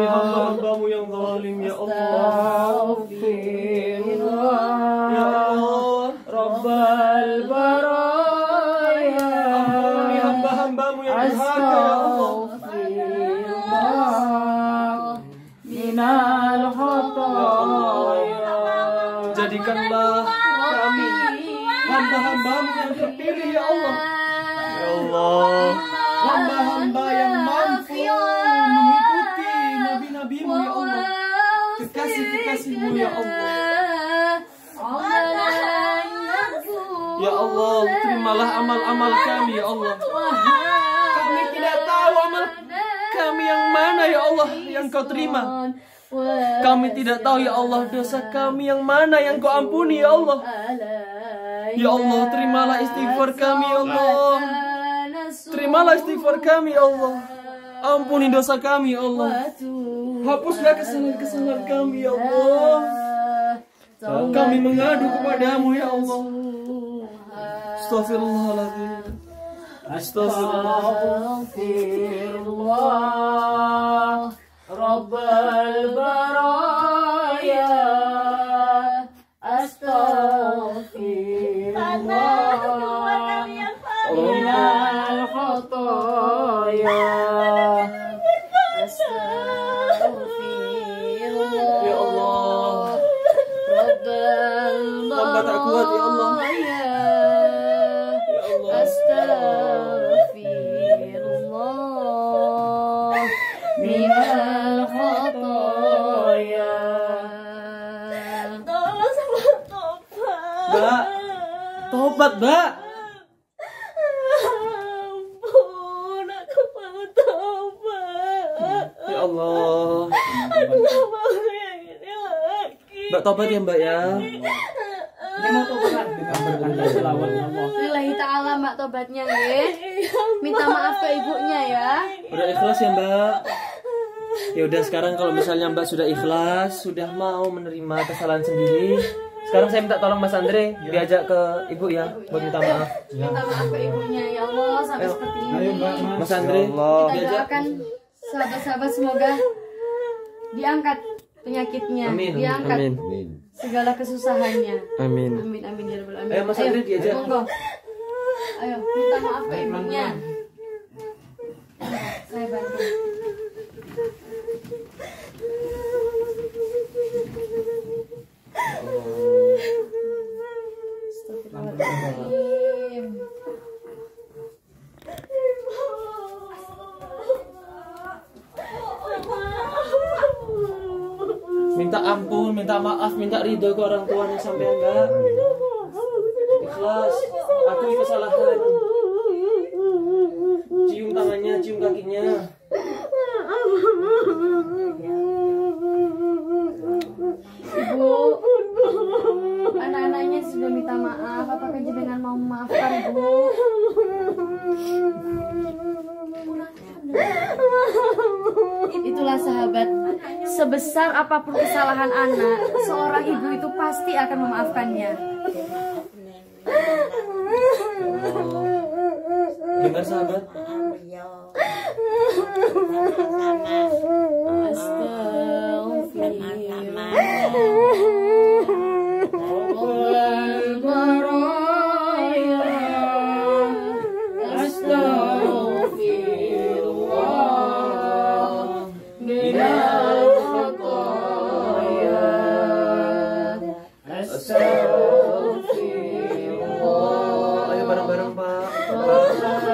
Hamba-hambamu yang zalim ya Allah. Astaghfirullah Ya Allah. Rabbal baraya Ampuni hamba-hambamu yang durhaka ya Allah. Astaghfirullah minal khotaya. Jadikanlah kami hamba-hambamu yang terpilih ya Allah. Ya Allah. Hamba-hamba yang mampu mengikuti nabi-nabimu ya Allah. Kekasih-kekasihmu ya Allah. Ya Allah, terimalah amal-amal kami ya Allah. Kami tidak tahu amal kami yang mana ya Allah yang kau terima. Kami tidak tahu ya Allah dosa kami yang mana yang kau ampuni ya Allah. Ya Allah, terimalah istighfar kami ya Allah. Terimalah istighfar kami ya Allah. Ampuni dosa kami ya Allah. Hapuslah kesalahan-kesalahan kami ya Allah. Kami mengadu kepadamu ya Allah. Astagfirullahaladzim. Astaghfirullah Rabbal baraya astaghfirullah minal khotaya. Astaghfirullah Ya Allah. Rabbal Hamba tak kuat ya Allah. baraya Ya Allah. Astaghfirullah minal khotaya. Tolong sama tobat. Mbak, tobat mbak. Ampun, aku mau tobat. Ya Allah. Aku gak mau yang ini lagi. Mbak tobat ya mbak ya. Ini mau tobat dikabarkan dari selawat Allah. Lillahi ta'ala mbak tobatnya ya. Minta maaf ke ibunya ya. Udah ikhlas ya mbak. Ya udah sekarang kalau misalnya mbak sudah ikhlas, sudah mau menerima kesalahan sendiri, sekarang saya minta tolong Mas Andre diajak ke ibu ya buat minta maaf. Minta maaf ke ibunya ya Allah sampai seperti ini. Ayo Mbak, Mas. Mas Andre Kita diajak. doakan sahabat-sahabat semoga diangkat penyakitnya, Amin. diangkat Amin. Amin. segala kesusahannya. Amin. Amin amin ya rabbal alamin. Ayo, Mas Andre diajak. Monggo. Ayo minta maaf ke ibunya. Saya bantu. Astagfirullahaladzim. Minta ampun, minta maaf, minta ridho ke orang tuanya sampai enggak. Ikhlas. Akui kesalahan. Cium tangannya, cium kakinya. Ibu, anak-anaknya sudah minta maaf. Apakah jenengan mau memaafkan, Bu? Itulah sahabat, sebesar apapun kesalahan anak, seorang ibu itu pasti akan memaafkannya. Dengar sahabat. Ayo bareng-bareng Pak.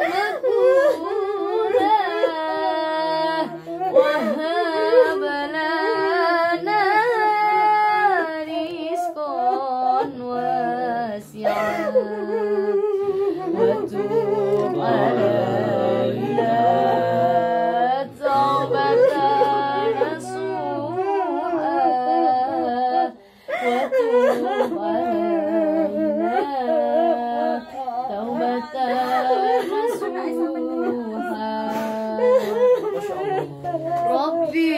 مقبولا وهب لنا رزقا واسعا وتب علينا توبة نصوحا وتب علينا توبة نصوحا ربي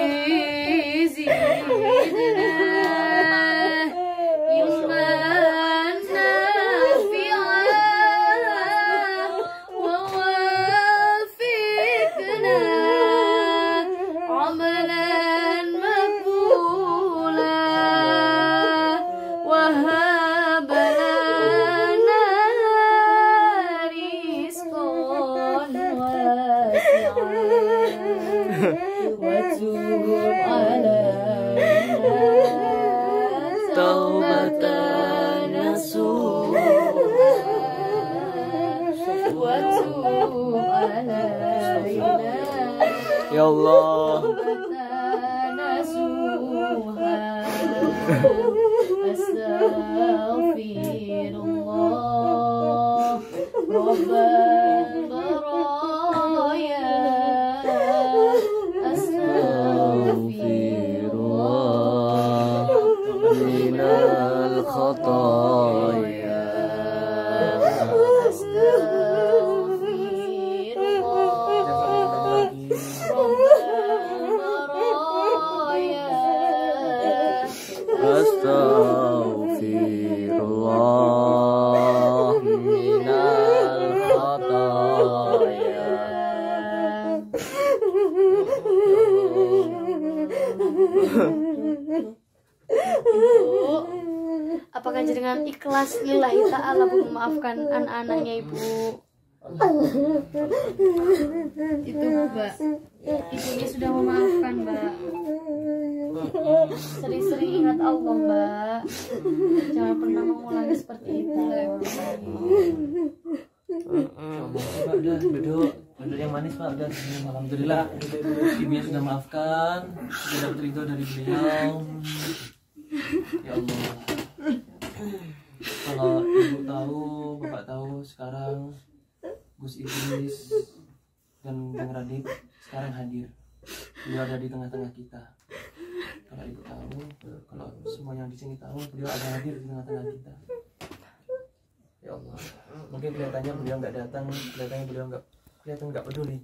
زدنا علما نافعا ووفقنا عملا مقبولا وهب لنا رزقا واسعا وتب علينا توبة نصوحا وتب علينا Ya Allah. أستغفر الله رب البرايا أستغفر الله من الخطايا أستغفر الله رب البرايا Astaghfirullah minal khataya. Apakah jenengan ikhlas lillahi ta'ala Bu memaafkan anak-anaknya Ibu? Itu Mbak, ibunya sudah memaafkan Mbak. Sering-sering ingat Allah Mbak, jangan pernah mengulangi seperti itu. Pak, udah duduk yang manis Pak, udah. Alhamdulillah ibunya sudah maafkan, sudah dapat ridho dari beliau. Ya Allah, kalau ibu tahu, bapak tahu sekarang Gus Idris dan Bang Radit sekarang hadir, beliau ada di tengah-tengah kita. Kalau ibu tahu, kalau semua yang di sini tahu, beliau ada hadir di tengah-tengah kita. Ya Allah, mungkin kelihatannya beliau nggak datang, kelihatannya beliau nggak peduli,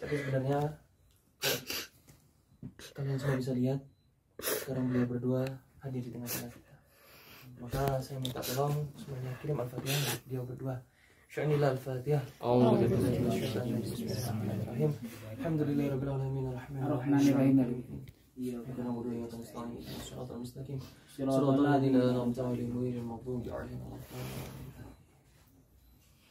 tapi sebenarnya kalian semua bisa lihat sekarang beliau berdua hadir di tengah-tengah kita. Maka saya minta tolong semuanya kirim Al-Fatihah untuk beliau berdua. Sya'nillah Al-Fatihah. Bismillahirrahmanirrahim. Alhamdulillahirabbil alamin arrahmanirrahim. Iyyaka na'budu wa iyyaka nasta'in. Shiratal mustaqim. Shiratal ladzina an'amta 'alaihim ghairil maghdubi 'alaihim waladdallin.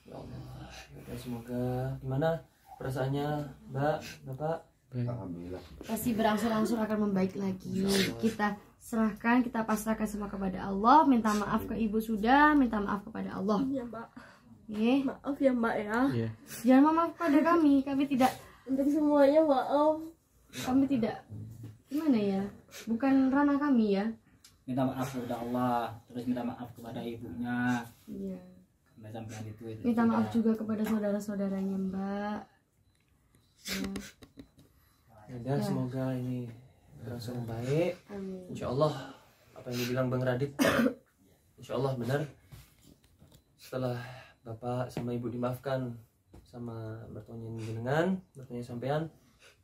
Ya Allah, ya semoga gimana perasaannya Mbak, Bapak? Alhamdulillah. Pasti berangsur-angsur akan membaik lagi. Kita serahkan, kita pasrahkan semua kepada Allah. Minta maaf ke ibu sudah, minta maaf kepada Allah. Iya Mbak. Maaf ya Mbak ya. Iya. Jangan maaf pada kami tidak. Untuk semuanya maaf. Kami tidak. Gimana ya? Bukan ranah kami ya. Minta maaf kepada Allah, terus minta maaf kepada ibunya. Iya. Sampai itu. Minta maaf juga kepada saudara-saudaranya Mbak. Ya, semoga ini langsung baik. Amin. Insya Allah apa yang dibilang Bang Radit, Insya Allah benar. Setelah bapak sama ibu dimaafkan sama mertuanya jenengan, mertuanya sampean,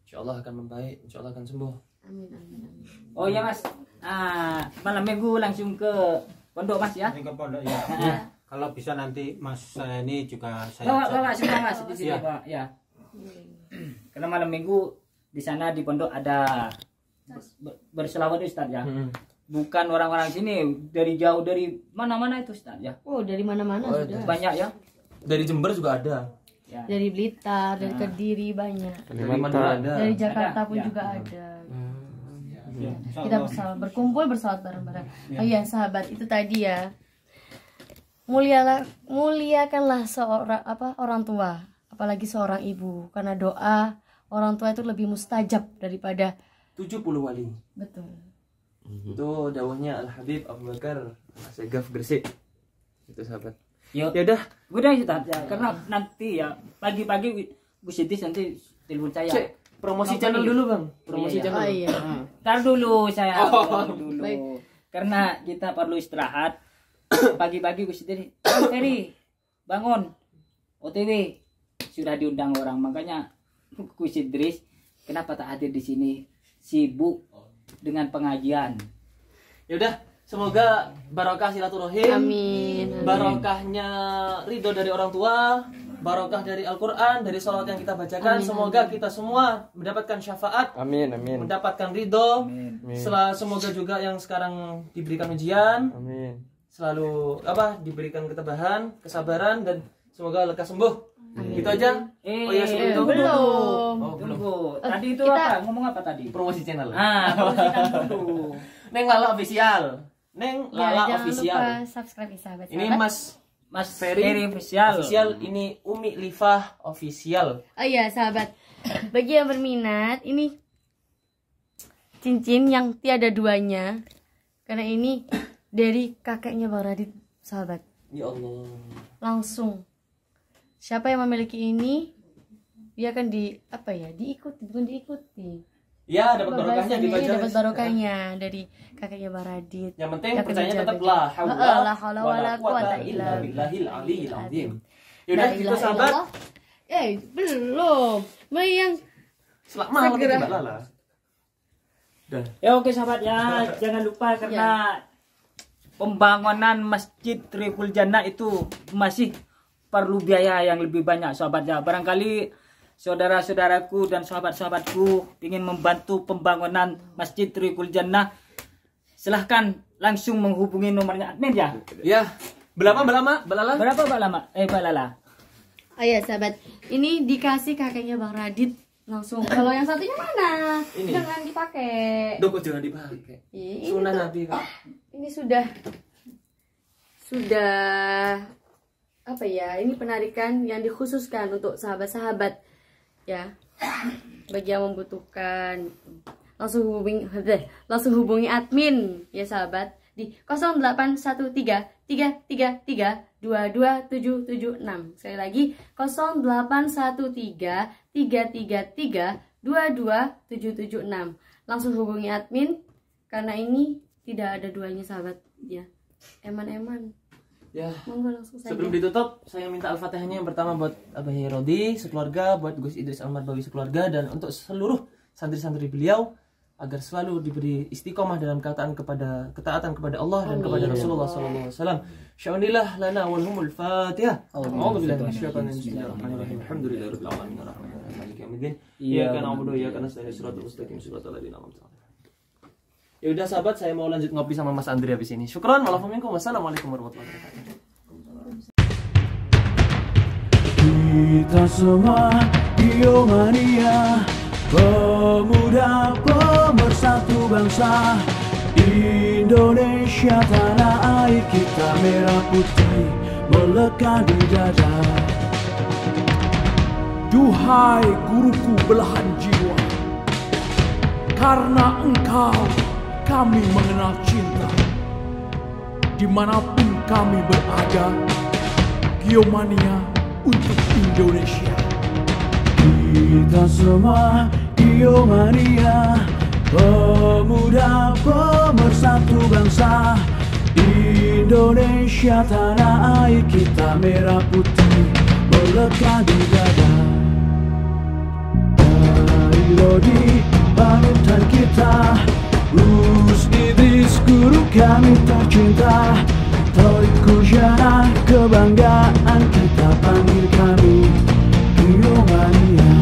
Insya Allah akan membaik, Insya Allah akan sembuh. Amin, amin, amin. Oh ya Mas, malam minggu langsung ke pondok Mas ya? Ini ke pondok ya. Kalau bisa nanti Mas saya ini juga saya. Bawa semua Mas di sini Ya. Pak ya. Karena malam minggu di sana di pondok ada berselawat Ustaz ya. Bukan orang-orang sini, dari jauh, dari mana-mana itu Ustaz ya. Oh, dari mana-mana sudah. Banyak ya. Dari Jember juga ada. Ya. Dari Blitar, dari Kediri banyak. Dari mana ada. Dari Jakarta pun Ya. juga ada. Ya, Kita berkumpul bersalat bareng-bareng. Oh iya sahabat, itu tadi ya. muliakanlah orang tua, apalagi seorang ibu, karena doa orang tua itu lebih mustajab daripada 70 wali. betul. Itu dawahnya Al Habib Abu Bakar Segaf Gresik. Itu sahabat. Ya Ya udah, udah Ustaz ya, karena nanti ya pagi-pagi Bu Sidis nanti telepon saya. cek promosi Nonton channel dulu. dulu Bang. Promosi Iya. channel. Oh iya. Ntar dulu saya dulu. Baik. Karena kita perlu istirahat. Pagi-pagi Gus Sidis, "Bang Ferry, bangun. OTW sudah diundang orang." Makanya Gus Idris kenapa tak hadir di sini? Sibuk dengan pengajian. Ya udah, semoga barokah silaturahim. Amin. Barokahnya ridho dari orang tua, barokah dari Al-Qur'an, dari sholat yang kita bacakan. Amin. Semoga kita semua mendapatkan syafaat, Amin, amin. mendapatkan ridho. Amin. Semoga juga yang sekarang diberikan ujian Amin. selalu diberikan ketabahan, kesabaran, dan semoga lekas sembuh. Gitu aja. Oh iya, sebelum itu belum. Oh, belum. Tunggu. Tadi itu Kita- apa? Ngomong apa tadi? Promosi channel. Promosikan dulu. Neng Lala official. Neng Ya, Lala jangan official. lupa subscribe ya sahabat. Ini Mas Mas Ferry Ferry official. official, ini Umi Lifah official. Oh iya sahabat, bagi yang berminat, ini cincin yang tiada duanya, karena ini dari kakeknya Bang Radit sahabat. Ya Allah. Langsung siapa yang memiliki ini, dia akan diikuti, bukan diikuti. Ya, dapat barokahnya gitu aja. Dapat barokahnya dari kakeknya Bang Radit. Yang penting Yang percayanya dijaga. tetap la La haula haula wala quwata illa billahil aliyil azim. La Yaudah, itu ilaha sahabat. illallah. Belum. Yang Selamat Segera. Mbak Lala. Dah. Ya oke sahabat ya, jangan lupa karena pembangunan Masjid Riful Jannah itu masih perlu biaya yang lebih banyak sahabat ya. Barangkali saudara-saudaraku dan sahabat-sahabatku ingin membantu pembangunan Masjid Riful Jannah, silahkan langsung menghubungi nomornya admin ya. Ya. Berapa Mbak Lala? Berapa Mbak Lama? Mbak Lala. Oh ya sahabat, ini dikasih kakeknya Bang Radit langsung. Kalau yang satunya mana? Ini. Jangan dipakai. Duh, kok jangan dipakai. Ini Sunnah tuh- Nabi, Kak. Ini sudah apa ya? Ini penarikan yang dikhususkan untuk sahabat-sahabat ya. Bagi yang membutuhkan langsung hubungi admin ya sahabat di 0813-333-22776. Sekali lagi 0813-333-22776. Langsung hubungi admin karena ini tidak ada duanya sahabat ya. Eman-eman. Ya. Monggo langsung saja. Sebelum ditutup, saya minta Al-Fatihahnya yang pertama buat Abah Rodi sekeluarga, buat Gus Idris Almarbawi sekeluarga, dan untuk seluruh santri-santri beliau agar selalu diberi istiqomah dalam ketaatan kepada Allah dan kepada Rasulullah sallallahu alaihi wasallam. Sya'unillah lana wal humul Fatihah. A'udzubillahi minasyaitonir rajim. Bismillahirrahmanirrahim. Alhamdulillahirabbil alamin arrahmanirrahim maliki yaumiddin. Iyyaka na'budu wa iyyaka nasta'in shiratal mustaqim shiratal ladzina an'amta 'alaihim. Ya udah sahabat, saya mau lanjut ngopi sama Mas Andri habis ini. Syukran, walafuminkum. Wassalamualaikum warahmatullahi wabarakatuh. Kita semua Biomania, pemuda pemersatu bangsa. Indonesia tanah air kita, merah putih melekat di dada. Duhai guruku belahan jiwa, karena engkau kami mengenal cinta. Dimanapun kami berada, Biomania untuk Indonesia. Kita semua Biomania, pemuda pemersatu bangsa. Indonesia tanah air kita, merah putih melekat di dada. Dari Rodi panutan kita, Gus Idris guru kami tercinta. Torik Kujana kebanggaan kita, panggil kami Biomania.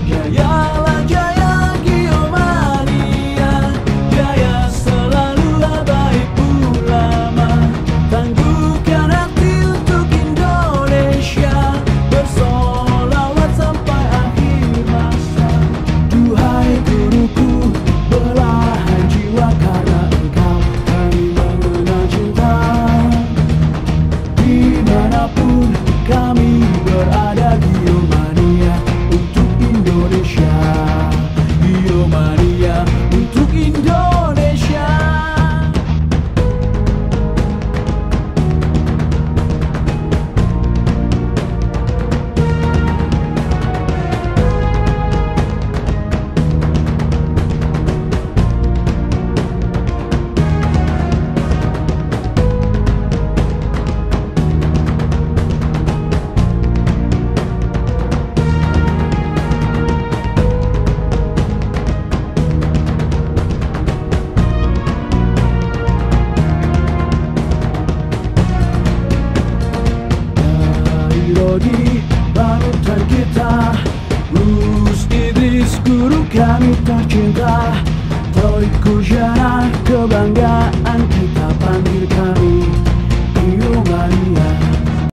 Jayalah jaya Biomania, jaya selalu baik ulama. Tangguhkan hati untuk Indonesia, bersolawat sampai akhir masa. Duhai guruku belahan jiwa, karena engkau kami mengenal dimanapun kami berada, Giomania untuk Indonesia, Giomania untuk Indonesia. Rodi panutan kita, Gus Idris guru kami tercinta, Toriku